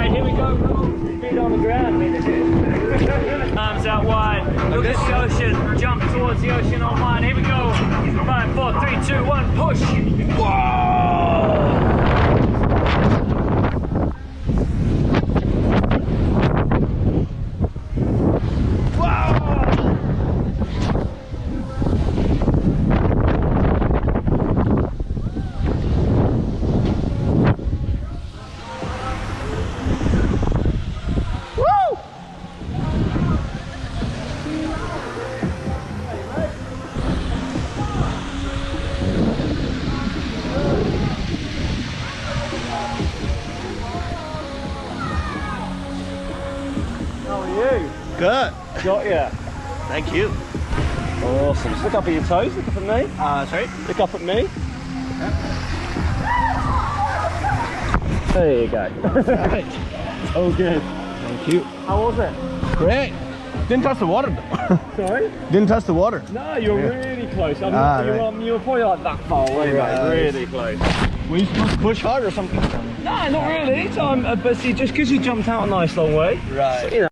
Alright, here we go. Feet on the ground. Arms out wide. Look at the ocean. Jump towards the ocean on one. Here we go. 5, 4, 3, 2, 1. Push. Whoa! Good. Got ya. Thank you. Awesome. Just look up at your toes. Look up at me. Sorry? Look up at me. There you go. Right. All good. Thank you. How was it? Great. Didn't touch the water though. Sorry? Didn't touch the water. No, you're really close. I mean, Right. you were probably like that far away, Right. mate. Really close. Were you supposed to push hard or something? No, not really. But see, just because you jumped out a nice long way, Right. you know.